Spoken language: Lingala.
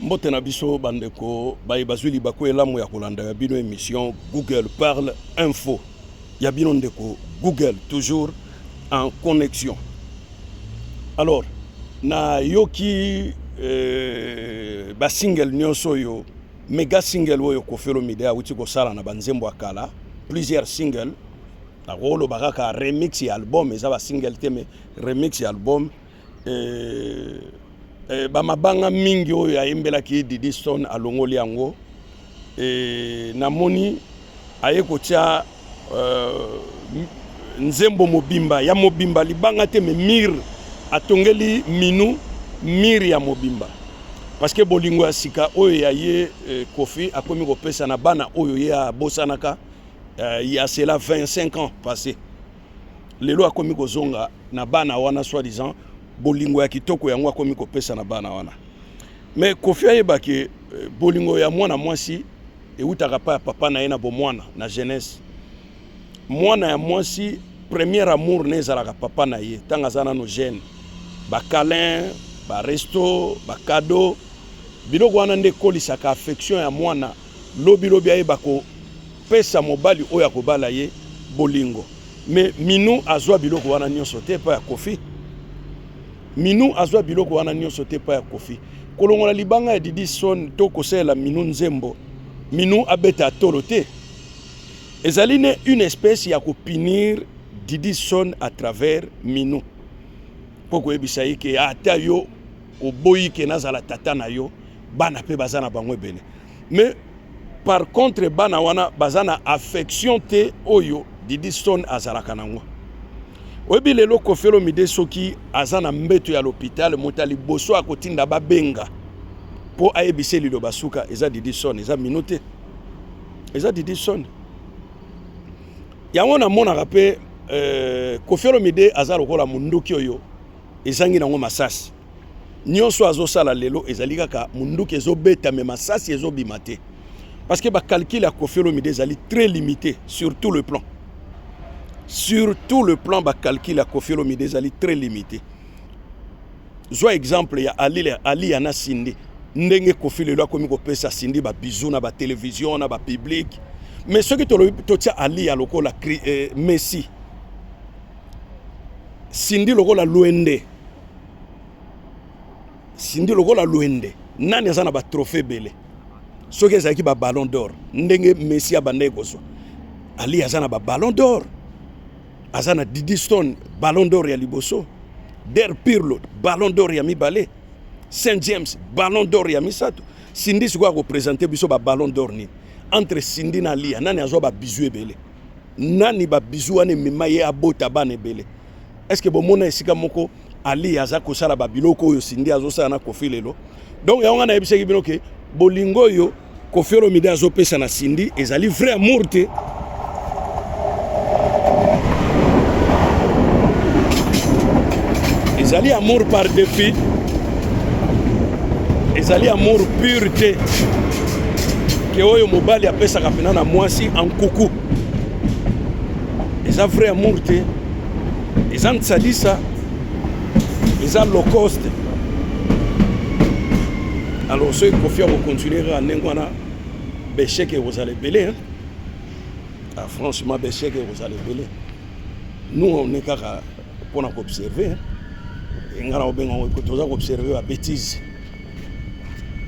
Mbote na biso bandeko bazuli bako elamu ya kolanda ya bino émission Google parle info. Ya bino ndeko Google toujours en connexion. Alors na yoki ba single nyonso yo mega single oyo Koffi Olomide awuti ko sala na banzembo akala plusieurs singles na rolo baraka remix ya album eza ba single teme remix ya album bamabanga mingi oyo ayembelaki Diddy Stone alongoli yango namoni aye kotia nzembo mobimba ya mobimba libanga te me mir atongeli minu mir ya mobimba parce que bolingo ya sika oyo ya ye Koffi akomi kopesa na bana oyo ya bosanaka il y a cela 25 ans passé lelo akomi kozonga na bana wana soi-disant bolingo ya kitoko yango akomi kopesa na bana wana mais Koffi ayebaki bolingo ya mwana mwasi eutaka pa papa na ye na bomwana na jeunesse mwana ya mwasi premier amour nezalaka papa na ye tanga zana no jeune ba câlin ba resto ba cadeau biloko wana nde kolisaka affection ya mwana lobi ayeba ko pesa mobali oyo akobala ye bolingo mais minu azwa biloko wana nyonso te pa ya Koffi minu azwa biloko wana nyonso te pa ya Koffi kolongola libanga ya Diddy Stone to kosela minu nzembo minu abeta tolo te ezali ne une espèce ya kopinir Diddy Stone à travers minu poko ebisa yeke ata yo oboyi ke nazala tata na yo bana pe bazana bango ebele mais par contre bana wana bazana affection te oyo Diddy Stone azalaka nango oyebi lelo Koffi Olomide soki azana mbeto ya l'hôpital motali boso akotinda babenga po ayebise lilo basuka eza Diddy Stone eza minute eza Diddy Stone yango na mona pe Koffi Olomide azalo kola munduki oyo ezangi nango masasi nyonso azosala lelo ezali kaka munduki ezobeta me masasi ezobima te parce que ba calcul ya Koffi Olomide ezali très limité sur tout le plan. Sur tout le plan, ba calcul à Koffi Olomide ezali très limité. Zo exemple ya Ali yana Sindi. Ndenge Koffi lelo akomi kopesa Sindi ba bisou na ba télévision na ba public. Mais ce que to tia Ali ya lokola Messi. Sindi lokola Luende. Sindi lokola Luende. Nani azana ba trophée belé. Ce que ezaki ba ballon d'or. Ndenge Messi abande koso. Ali azana ba ballon d'or. Azana Diddy Stone ballon d'or ya liboso Der Pirlo ballon d'or ya mibale Saint James ballon d'or ya misato Sindi siko représenter biso ba ballon d'or ni entre Sindi na Lia nani azo ba bizu ebele nani ba bizu ane memaye abota bane ebele est-ce que bomona esika moko Ali aza kosala ba biloko oyo Sindi azo sala na Koffi lelo donc ya ngana ebiseki bino ke bolingo yo Koffi Olomide azo pesa na Sindi ezali vrai amour te ezali amour par défi ezali amour pureté ke oyo mobali apesaka pena na mwasi en kuku eza vrai amour te eza ntsalisa eza low cost alors soki Koffi akocontinuer à ndenge wana besheke ekozala ebele franchement besheke ekozala ebele nous on est kaka mpona koobserver ngana obenga toza koobserver ba bêtise